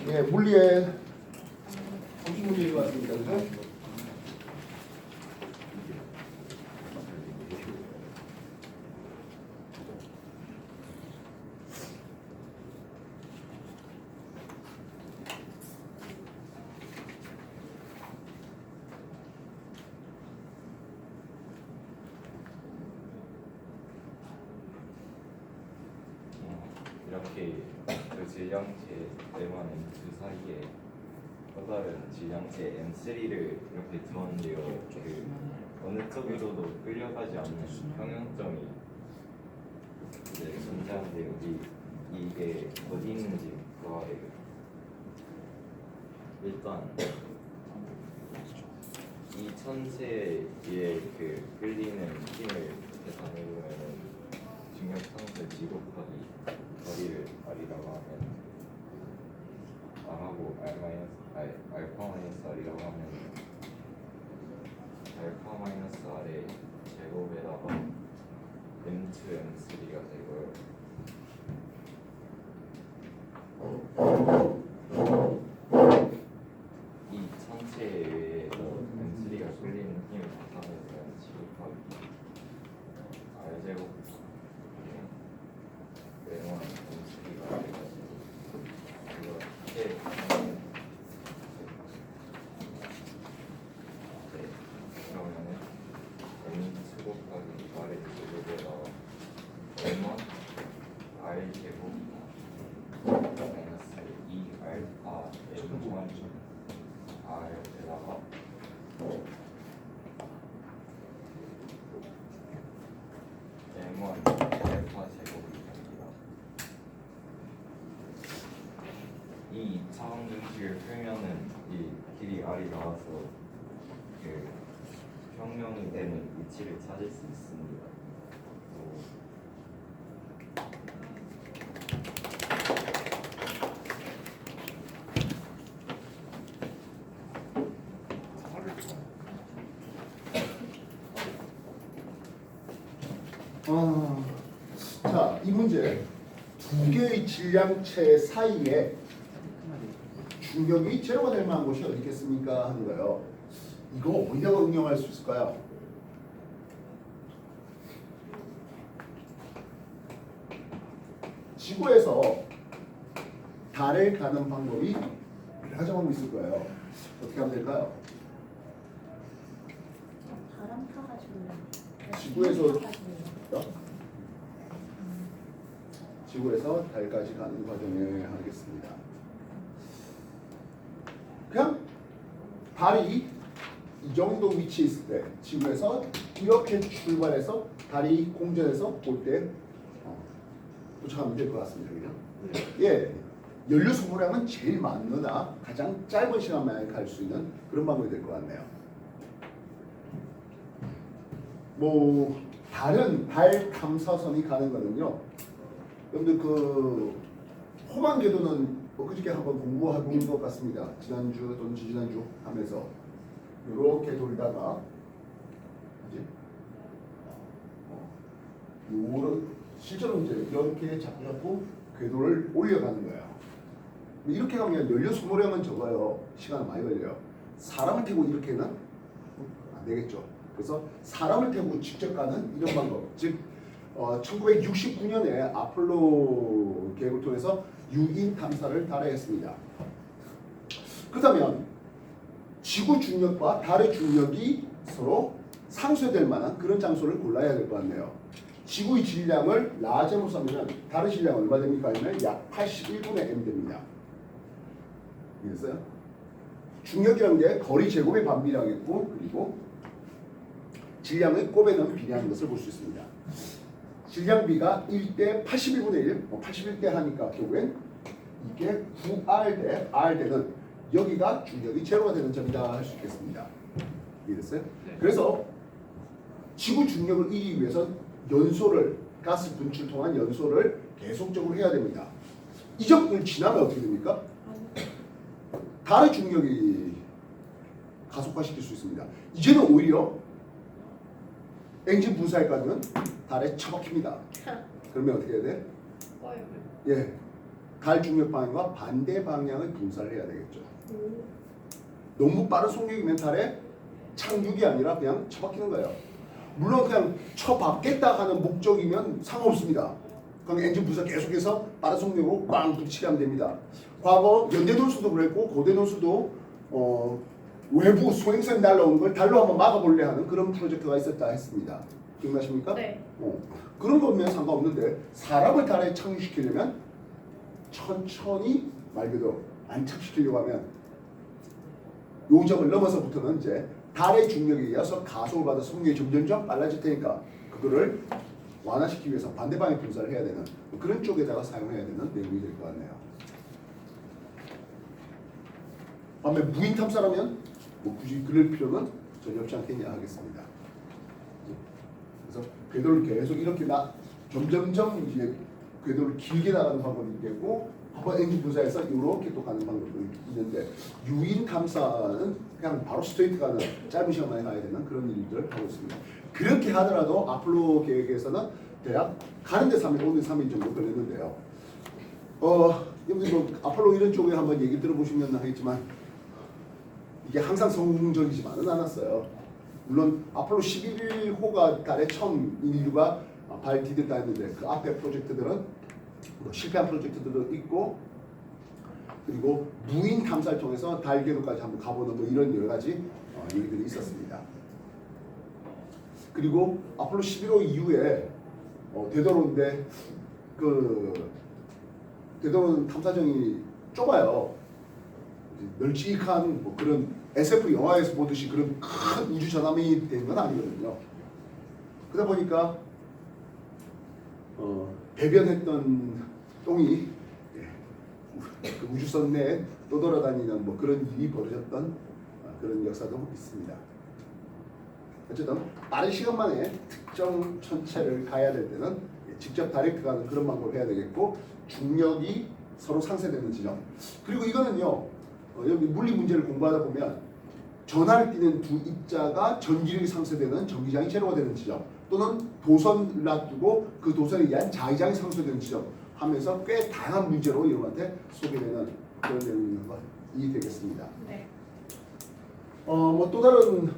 예, 물리의 공식 문제인 것 같습니다. 그죠? 이렇게 그 질량체 M1, M2 사이에 또 다른 질량체 M3를 이렇게 두었는데요. 그 어느 쪽으로도 끌려가지 않는 평형점이 이제 존재하는데 여기 이게 어디 있는지 구하래요. 일단 이 천체에 그 끌리는 힘을 계산해보면 중력 상수 G 곱하기 거리를 R이라고 하면 R하고 알파 마이너스 R이라고 하면 알파 마이너스 R의 제곱에다가 M2, M3가 되고요. 이 천체에 의해서 M3가 끌리는 힘을 계산해보면 G 곱하기 R제곱 M1, M3가 돼가지고 이거 해보면 그러면은 M2 곱하기 R의 제곱에다가 M1 R 제곱 마이너스 2 알파 M1 R에다가 M1 알파 제곱이 됩니다. 이 2차원 공식을 풀면은 이 길이 R이 나와서 그 평면이 되는 위치를 찾을 수 있습니다. 자, 이 문제 두 개의 질량체 사이에 중력이 제로가 될 만한 곳이 어디 있겠습니까? 하는 거예요. 이거 어디다가 응용할 수 있을까요? 지구에서 달에 가는 방법이 여러 가지 있을 거예요. 어떻게 하면 될까요? 바람 타가지고 지구에서 지구에서 달까지 가는 과정을 하겠습니다. 그냥 달이 이 정도 위치에 있을 때 지구에서 이렇게 출발해서 달이 공전해서 올 때 도착하면 될 것 같습니다. 그죠? 예, 연료 소모량은 제일 많으나 가장 짧은 시간 만에 갈 수 있는 그런 방법이 될 것 같네요. 뭐 다른 달 탐사선이 가는 거는요. 여러분들 그 호반 궤도는 그저께 한번 공부하고 온 것 같습니다. 지난주 또는 지난주 하면서 이렇게 돌다가 이제 요런 실제로 이제 이렇게 잡고 궤도를 올려가는 거예요. 이렇게 가면 연료 소모량은 적어요. 시간은 많이 걸려요. 사람을 태우고 이렇게는 안 되겠죠. 그래서 사람을 태우고 직접 가는 이런 방법, 즉 1969년에 아폴로 계획을 통해서 유인 탐사를 달에 했습니다. 그렇다면 지구 중력과 달의 중력이 서로 상쇄될 만한 그런 장소를 골라야 될 것 같네요. 지구의 질량을 라제로 쓰면 달의 질량 얼마 됩니까? 아니면 약 81분의 m 됩니다. 이해했어요? 중력이라는 게 거리 제곱에 반비례하겠고, 그리고 질량의 곱에는 비례하는 것을 볼 수 있습니다. 질량비가 1대 81분의 1, 81대 하니까 결국엔 이게 9R 대 R대는 여기가 중력이 제로가 되는 점이다 할 수 있겠습니다. 이해됐어요? 네. 그래서 지구 중력을 이기기 위해서 연소를, 가스 분출 통한 연소를 계속적으로 해야 됩니다. 이 점을 지나면 어떻게 됩니까? 달의 중력이 가속화시킬 수 있습니다. 이제는 오히려 엔진 분사할까지는 달에 처박힙니다. 그러면 어떻게 해야 돼? 예, 달 중력 방향과 반대 방향의 분사를 해야 되겠죠. 오. 너무 빠른 속력이면 달에 착륙이 아니라 그냥 처박히는 거예요. 물론 그냥 쳐박겠다 하는 목적이면 상관없습니다. 그럼 엔진 부사 계속해서 빠른 속력으로 빵 붙이게 하면 됩니다. 과거 연대논수도 그랬고 고대논수도 외부 소행성이 날라오는 걸 달로 한번 막아볼래 하는 그런 프로젝트가 있었다 했습니다. 기억나십니까? 네. 그런 거면 상관없는데 사람을 달에 착륙시키려면 천천히 말 그대로 안착시키려고 하면 요 점을 넘어서부터는 이제 달의 중력에 의해서 가속을 받아 속력이 점점점 빨라질 테니까 그거를 완화시키기 위해서 반대 방향 분사를 해야 되는 그런 쪽에다가 사용해야 되는 내용이 될 것 같네요. 반면 무인 탐사라면 뭐 굳이 그럴 필요는 전혀 없지 않겠냐 하겠습니다. 그래서 궤도를 계속 이렇게 점점점 이제 궤도를 길게 나가는 방법이 있겠고 한번 엔진 분사해서 이렇게 또 가는 방법도 있는데 유인 탐사는 그냥 바로 스트레이트 가는 짧은 시간만에 가야 되는 그런 일들을 하고 있습니다. 그렇게 하더라도 아폴로 계획에서는 대략 가는데 3일, 오는데 3일 정도 걸렸는데요. 여기 뭐 아폴로 이런 쪽에 한번 얘기 들어보시면 하겠지만 이게 항상 성공적이지만은 않았어요. 물론 아폴로 11호가 달에 처음 인류가 발 디뎠다 했는데 그 앞에 프로젝트들은 뭐 실패한 프로젝트들도 있고 그리고 무인 탐사를 통해서 달 궤도까지 한번 가보는 뭐 이런 여러 가지 얘기들이 있었습니다. 그리고 아폴로 11호 이후에 되돌아오는데 그 되돌아오는 탐사정이 좁아요. 널찍한 뭐 그런 SF 영화에서 보듯이 그런 큰 우주 전함이 된 건 아니거든요. 그러다 보니까 배변했던 똥이 그 우주선 내에 떠돌아다니는 뭐 그런 일이 벌어졌던 그런 역사도 있습니다. 어쨌든 빠른 시간 만에 특정 천체를 가야 될 때는 직접 다이렉트 가는 그런 방법을 해야 되겠고 중력이 서로 상쇄되는 지점 그리고 이거는요 여기 물리 문제를 공부하다 보면 전하를 띠는 두 입자가 전기력이 상쇄되는 전기장이 제로가 되는 지점 또는 도선을 놔두고 그 도선에 의한 자기장이 상쇄되는 지점 하면서 꽤 다양한 문제로 여러분한테 소개되는 그런 내용인 것 이해되겠습니다. 네. 뭐 또 다른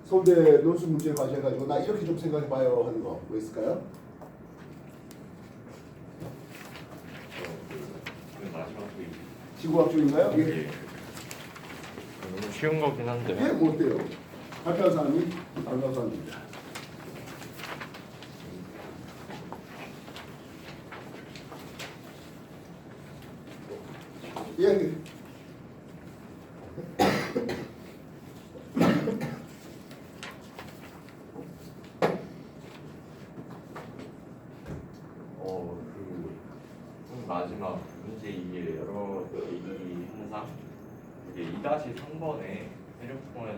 서울대 논술 문제 과제해가지고 나 이렇게 좀 생각해봐요 하는 거 뭐 있을까요? 그 마지막 그 지구과학 쪽인가요? 예. 예. 너무 쉬운 거긴 한데. 예, 뭐 어때요? 발표한 사람이 발표한 사람입니다. 예. 마지막 문제 이게 여러 이 현상 이게 2-3번에 대륙공은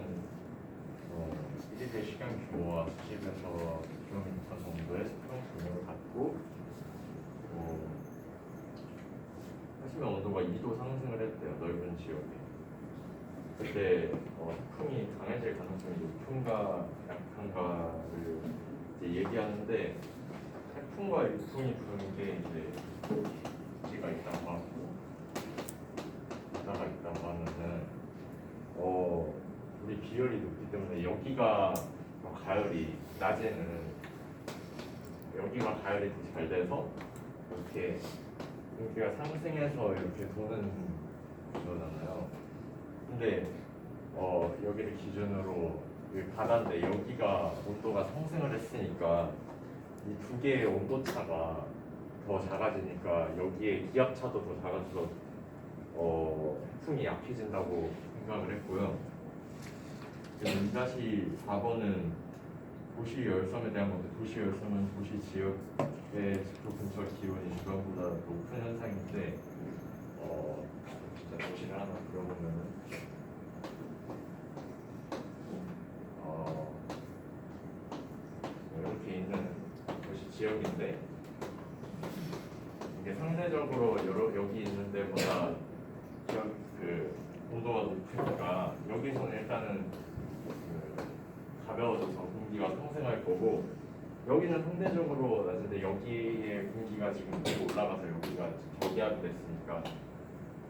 1대 시간 규모와 10에서 km 정도의 수평 분력을 갖고 해수면 온도가 2도 상승을 했대요. 넓은 지역에. 그때 태풍이 강해질 가능성이 높은가 약한가를 이제 얘기하는데 태풍과 유풍이 부는 게 이제 기가 있다고 하고 바다가 있다고 하면은 우리 비열이 높기 때문에 여기가 가열이 낮에는 여기가 가열이 더 잘 돼서 이렇게 공기가 상승해서 이렇게 도는 거잖아요. 근데 여기를 기준으로 바다인데 여기가 온도가 상승을 했으니까 이 두 개의 온도 차가 더 작아지니까 여기에 기압차도 더 작아져서 풍이 약해진다고 생각을 했고요. 2-4번은 도시 열섬에 대한 건데 도시 열섬은 도시 지역의 지표 근처 기온이 주변보다 높은 현상인데 진짜 도시를 하나 그려보면은 이렇게 있는 도시 지역인데 이게 상대적으로 여기 있는 데보다 그 온도가 높으니까 여기서는 일단은 가벼워져서 공기가 상승할 거고 여기는 상대적으로 낮은데 여기에 공기가 지금 너무 올라가서 여기가 저기압이 됐으니까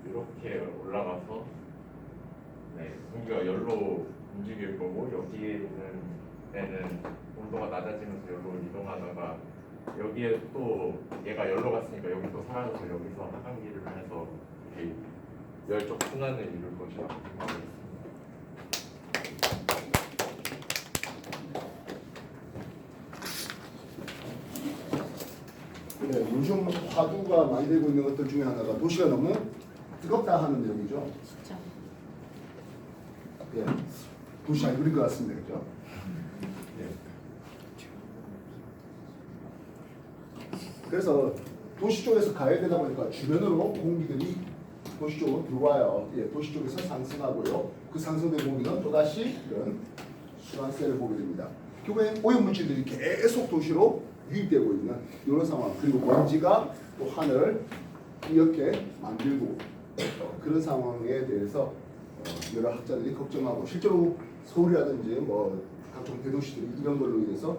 이렇게 올라가서 네 공기가 열로 움직일 거고 여기에는 때는 온도가 낮아지면서 열로 이동하다가 여기에 또 얘가 열로 갔으니까 여기 또 사라져서 여기서 하강기를 해서 이렇게 열적 순환을 이룰 것이라고 생각했습니다. 네, 요즘 화두가 많이 되고 있는 것들 중에 하나가 도시가 너무 뜨겁다 하는 내용이죠. 진짜. 예, 도시 잘 그릴 것 같습니다, 그죠? 예. 그래서 도시 쪽에서 가야 되다 보니까 주변으로 공기들이 도시 쪽으로 들어와요. 예, 도시 쪽에서 상승하고요. 그 상승된 공기는 또다시 이런 순환세를 보게 됩니다. 결국엔 오염물질들이 계속 도시로 유입되고 있는 이런 상황. 그리고 먼지가 또 하늘을 이렇게 만들고 그런 상황에 대해서 여러 학자들이 걱정하고 실제로 서울이라든지 뭐 각종 대도시들이 이런 걸로 인해서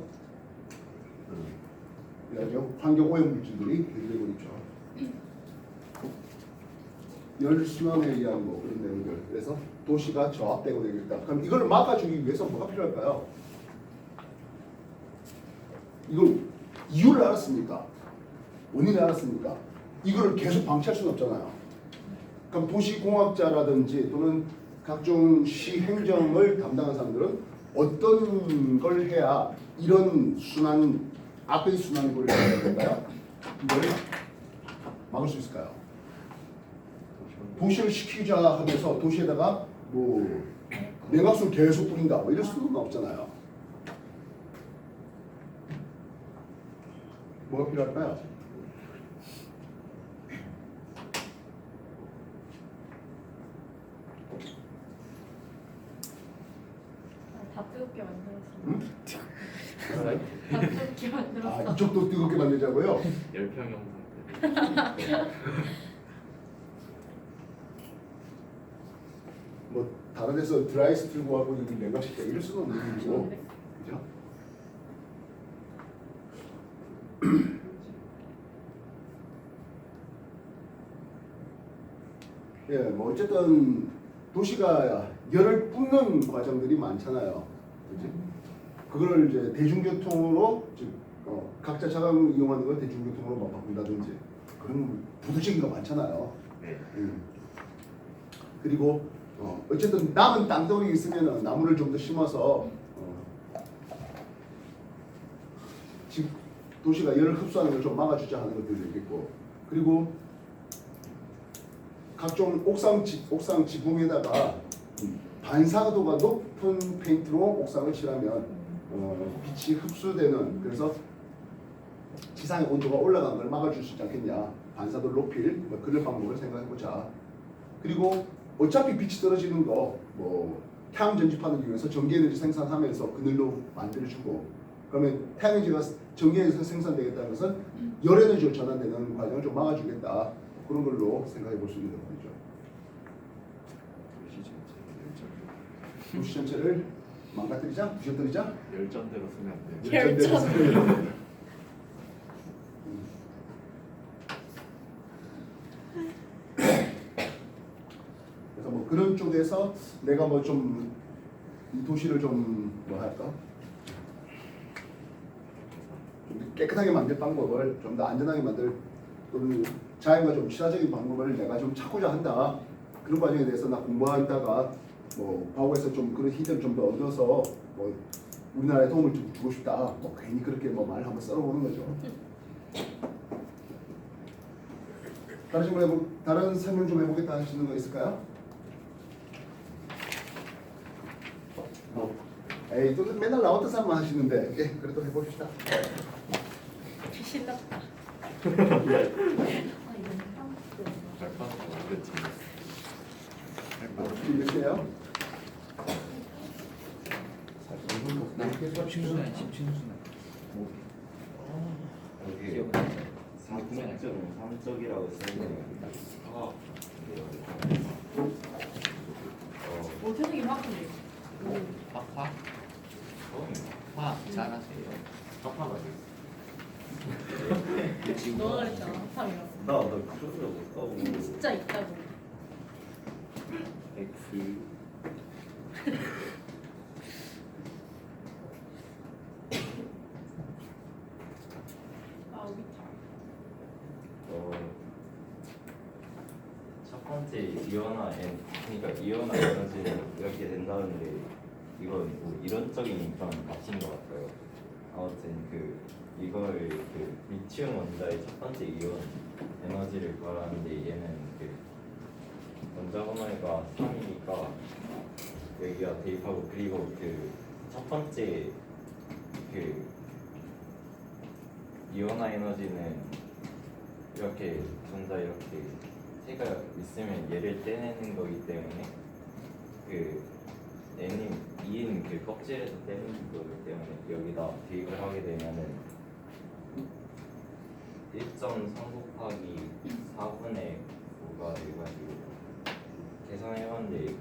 환경 오염 물질들이 대두되고 있죠. 열 순환에 의한 뭐 그런 내용들. 그래서 도시가 저압되고 되겠다. 그럼 이걸 막아주기 위해서 뭐가 필요할까요? 이걸 이유를 알았습니까? 원인을 알았습니까? 이거를 계속 방치할 수는 없잖아요. 그럼 도시공학자라든지 또는 각종 시 행정을 담당한 사람들은 어떤 걸 해야 이런 순환, 앞의 순환구를 해야 될까요? 이걸 막을 수 있을까요? 도시를 시키자 하면서 도시에다가 뭐 냉각수를 계속 뿌린다 뭐 이럴 수는 없잖아요. 뭐가 필요할까요? 다 뜨겁게 만들었어. 응? 다 뜨겁게 아 만들었어. 이쪽도 뜨겁게 만들자고요? 열평 영상 뭐 다른 데서 드라이스 틀고 하고 이걸 냉각시켜 이럴 수는 없는 일이고, 그죠? 예, 뭐 어쨌든 도시가 열을 뿜는 과정들이 많잖아요, 그지? 그걸 이제 대중교통으로 즉 각자 차량 이용하는 걸 대중교통으로 막 바꾼다든지 그런 부수적인 거 많잖아요. 네. 그리고 어쨌든 남은 땅덩이 있으면 나무를 좀 더 심어서 집 도시가 열을 흡수하는 걸 좀 막아주자 하는 것들도 있겠고, 그리고 각종 옥상 지붕에다가 반사도가 높은 페인트로 옥상을 칠하면 빛이 흡수되는, 그래서 지상의 온도가 올라가는 걸 막아줄 수 있지 않겠냐, 반사도를 높일 뭐 그런 방법을 생각해보자. 그리고 어차피 빛이 떨어지는 거 뭐 태양 전지판을 이용해서 전기에너지 생산하면서 그늘로 만들어주고, 그러면 태양에너지가 전기에서 생산되겠다는 것은 열에너지로 전환되는 과정을 좀 막아주겠다, 그런 걸로 생각해 볼 수 있는 거죠. 도시 전체를 망가뜨리자, 부셔뜨리자. 열전대로 쓰면 안 돼요. 열전. 그래서 뭐 그런 쪽에서 내가 뭐 좀 이 도시를 좀 뭐 할까? 좀 깨끗하게 만들 방법을, 좀 더 안전하게 만들, 또는 자연과 좀 친화적인 방법을 내가 좀 찾고자 한다. 그런 과정에 대해서 나 공부하다가 뭐 과거에서 좀 그런 히든 좀 더 얻어서 뭐 우리나라에 도움을 좀 주고 싶다. 뭐 괜히 그렇게 뭐 말 한번 썰어보는 거죠. 다른 설명 좀 해보겠다 하시는 거 있을까요? 에이 또 맨날 나왔던 사람만 하시는데, 예, 그래도 해봅시다. 신났다. 아 이건 발판 그랬지. 몇 시에요? 집중순환 집중순환 여기 기억 3.3적이라고 써있네요. 어떻게 이만큼이? 화 잘하세요 파파가 되게 진짜 있다고. X 아 오비탈. 첫 번째 이온화 N, 그러니까 이온화 에너지는 이렇게 된다는데 이건 뭐 이론적인 그런 값인 것 같아요. 아무튼 이걸 리튬 원자의 첫 번째 이온 에너지를 구하는데 얘는 원자 번호가 3이니까 여기가 대입하고, 그리고 첫 번째 이온화 에너지는 이렇게 전자 이렇게 해가 있으면 얘를 떼내는 거기 때문에 N인 2인 껍질에서 떼내는 거기 때문에 여기다 대입을 하게 되면은 1.3 곱하기 4분의 5가 돼가지고 계산해봤는데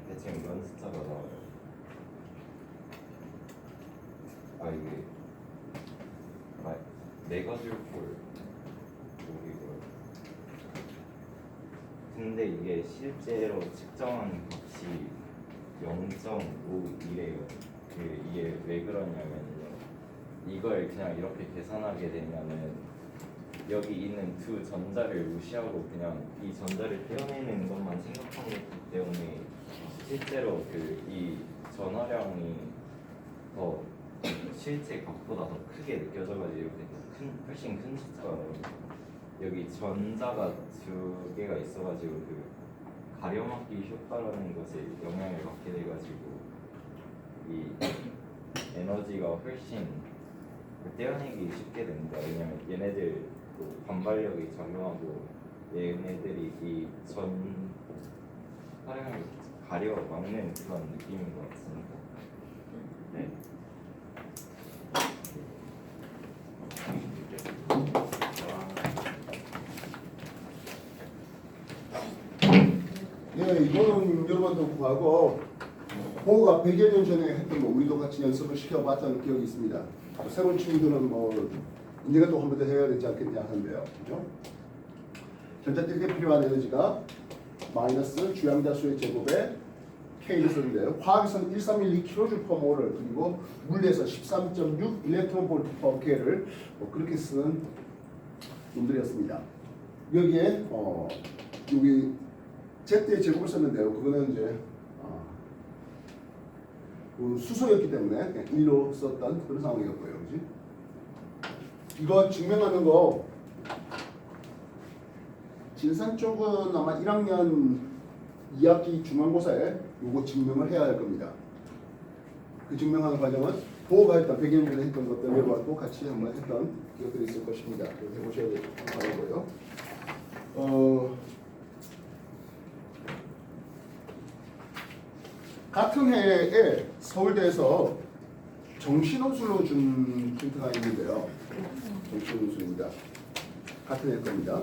대충 이런 숫자가 나와요. 이게 메가줄폴 이거. 근데 이게 실제로 측정한 값이 0.51이에요. 이게 왜 그러냐면요. 이걸 그냥 이렇게 계산하게 되면은 여기 있는 두 전자를 무시하고 그냥 이 전자를 떼어내는 것만 생각한 거기 때문에 실제로 이 전화량이 더 실제 값보다 더 크게 느껴져가지고 이렇게 훨씬 큰 숫자가 나옵니다. 여기 전자가 두 개가 있어가지고 가려막기 효과라는 것에 영향을 받게 돼가지고 이 에너지가 훨씬 떼어내기 쉽게 됩니다. 왜냐면 얘네들 반발력이 작용하고 얘네들이 이 전 화량을 가려 막는 그런 느낌인 것 같습니다. 네. 예, 이거는 여러분도 구하고 보호가 100여 년 전에 했던 거 우리도 같이 연습을 시켜봤던 기억이 있습니다. 새로운 친구들은 언젠가 또 한 번 더 해야 되지 않겠냐 하는데요. 그죠? 전자들에게 필요한 에너지가 마이너스 주양자수의 제곱에 K를 쓰는데요. 화학에서는 1312kJ/몰 그리고 물리에서 13.6 일렉트론볼트/K를 그렇게 쓰는 놈들이었습니다. 여기에 여기 Z의 제곱을 썼는데요. 그거는 이제 수소였기 때문에 그냥 1로 썼던 그런 상황이었고요. 그지? 이거 증명하는 거 진산 쪽은 아마 1학년 2학기 중간고사에 요거 증명을 해야 할 겁니다. 그 증명하는 과정은 보호가 했던 100년 전에 했던 것들과 또 같이 한번 했던 기억들이 있을 것입니다. 그래서 해보셔야 될 바라고요. 같은 해에 서울대에서 정신호술로 준 힌트가 있는데요. 정신호술입니다. 같은 해 겁니다.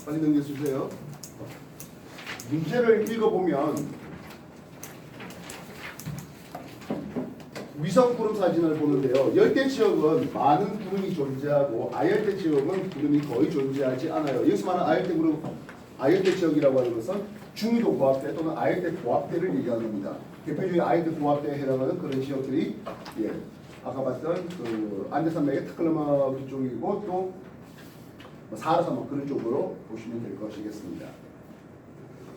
빨리 넘겨주세요. 문제를 읽어보면 위성 구름 사진을 보는데요. 열대 지역은 많은 구름이 존재하고 아열대 지역은 구름이 거의 존재하지 않아요. 여기서 말하는 아열대 지역이라고 하는 것은 중위도 고압대 또는 아열대 고압대를 얘기하는 겁니다. 대표적인 아열대 고압대에 해당하는 그런 지역들이 아까 봤던 안데산맥의 타클라마 그쪽이고 또 사하라사막 그런 쪽으로 보시면 될 것이겠습니다.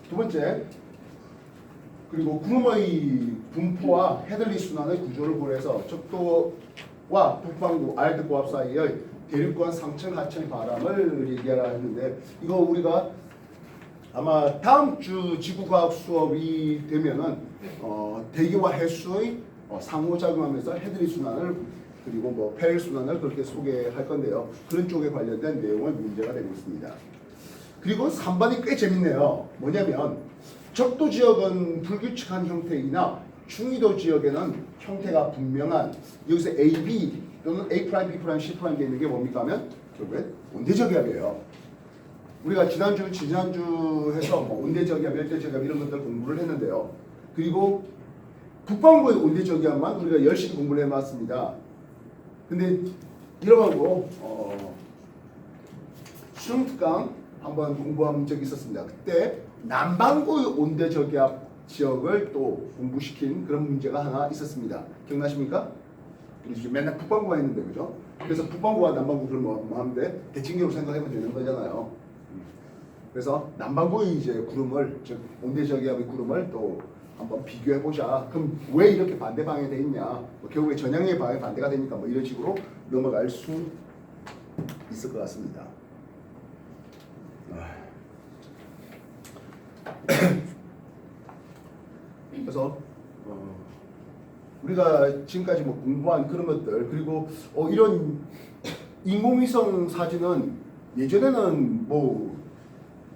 두 번째, 그리고 구름의 분포와 헤들리 순환의 구조를 고려해서 적도와 북반구 아열대 고압 사이의 대륙간 상층 하층 바람을 얘기하라 했는데 이거 우리가 아마 다음 주 지구과학 수업이 되면은 대기와 해수의 상호작용하면서 헤들리 순환을 그리고 페일 순환을 그렇게 소개할 건데요. 그런 쪽에 관련된 내용의 문제가 되고 있습니다. 그리고 3번이 꽤 재밌네요. 뭐냐면 적도 지역은 불규칙한 형태이나 중위도 지역에는 형태가 분명한 여기서 A, B 또는 A', B', C' 돼 있는 게 뭡니까 하면 결국엔 온대저기압이에요. 우리가 지난주 해서 온대저기압, 열대저기압 이런 것들 공부를 했는데요. 그리고 북반구의 온대저기압만 우리가 열심히 공부를 해봤습니다. 근데 이러고 수능 특강 한번 공부한 적이 있었습니다. 그때 남반구 온대 저기압 지역을 또 공부시킨 그런 문제가 하나 있었습니다. 기억나십니까? 우리 지금 맨날 북반구가 있는데 그죠? 그래서 북반구와 남반구 그럼 뭐 하는데 대칭적으로 생각하면 되는 거잖아요. 그래서 남반구의 이제 구름을 즉 온대 저기압의 구름을 또 한번 비교해 보자. 그럼 왜 이렇게 반대 방향이 돼 있냐? 뭐 결국에 전향의 방향이 반대가 되니까 뭐 이런 식으로 넘어갈 수 있을 것 같습니다. 그래서 우리가 지금까지 뭐 공부한 그런 것들 그리고 이런 인공위성 사진은 예전에는 뭐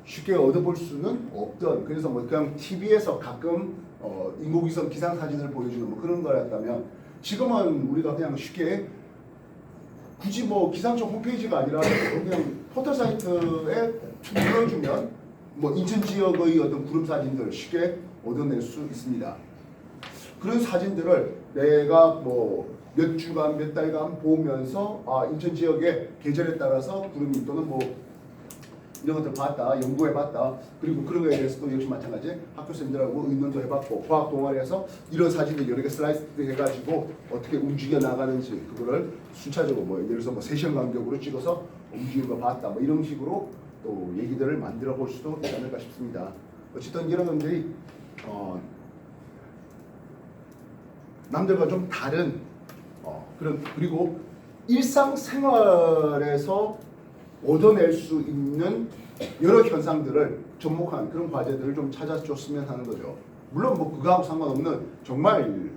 쉽게 얻어볼 수는 없던 그래서 뭐 그냥 TV에서 가끔 인공위성 기상 사진을 보여주는 뭐 그런 거였다면 지금은 우리가 그냥 쉽게 굳이 뭐 기상청 홈페이지가 아니라 그냥 포털 사이트에 눌러주면 뭐 인천 지역의 어떤 구름 사진들 쉽게 얻어낼 수 있습니다. 그런 사진들을 내가 뭐 몇 주간 몇 달간 보면서 인천 지역의 계절에 따라서 구름이 또는 뭐 이런 것들 봤다, 연구해봤다. 그리고 그런 거에 대해서도 역시 마찬가지 학교생들하고 의논도 해봤고 과학 동아리에서 이런 사진들 여러 개 슬라이드 해가지고 어떻게 움직여 나가는지 그거를 순차적으로 뭐 예를 들어서 뭐 3시간 간격으로 찍어서 움직이는 거 봤다. 뭐 이런 식으로 또 얘기들을 만들어 볼 수도 있지 않을까 싶습니다. 어쨌든 이런 것들이 남들과 좀 다른 그런 그리고 일상생활에서 얻어낼 수 있는 여러 현상들을 접목한 그런 과제들을 좀 찾아줬으면 하는 거죠. 물론 뭐 그거하고 상관없는 정말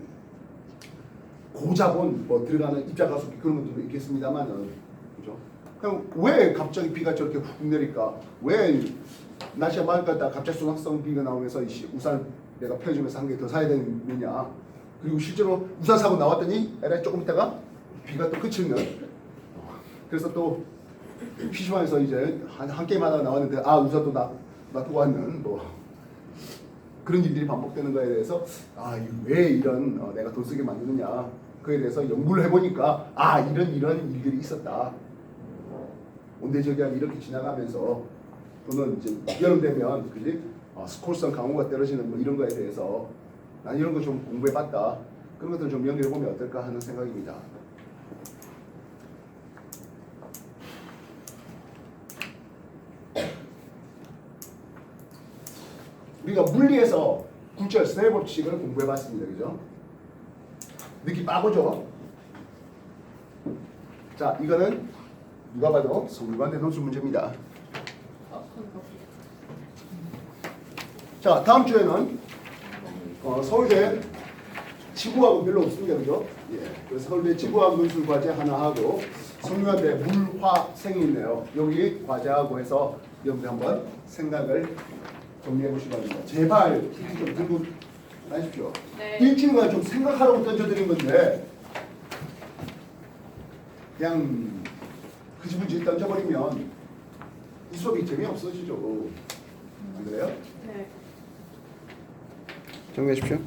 고자본 뭐 들어가는 입자가속기 그런 것들도 있겠습니다만은 그죠? 그냥 왜 갑자기 비가 저렇게 훅 내릴까? 왜 날씨가 맑았다 갑자기 소낙성 비가 나오면서 우산 내가 펴주면서 한 개 더 사야 되느냐? 그리고 실제로 우산 사고 나왔더니 에라 조금 있다가 비가 또 그치면 그래서 또 PC방에서 이제 한 게임 하다가 나왔는데 우산도 놔두고 왔는 뭐 그런 일들이 반복되는 거에 대해서 왜 이런 내가 돈 쓰게 만드느냐 그에 대해서 연구를 해보니까 이런 일들이 있었다. 온대저기압이 이렇게 지나가면서 또는 이제 여름 되면 그지 스콜성 강우가 떨어지는 뭐 이런 거에 대해서 난 이런 거 좀 공부해봤다. 그런 것들 좀 연결해 보면 어떨까 하는 생각입니다. 우리가 물리에서 굴절 스네일 법칙을 공부해봤습니다. 그죠? 느낌 빠고죠? 자, 이거는 누가 봐도 서울관대 논술 문제입니다. 자, 다음 주에는 서울대 지구학은 별로 없습니다. 그죠? 예. 그래서 서울대 지구학 논술 과제 하나 하고 성균관대 물화생이 있네요. 여기 과제하고 해서 여러분들 한번 생각을 정리해 보시기 바랍니다. 제발 힌트 좀 들고 다니십시오. 네. 일주일간 좀 생각하라고 던져드린 건데 그냥 흐지부지 던져버리면 이 수업이 재미없어지죠. 안 그래요? 네. 정리하십시오.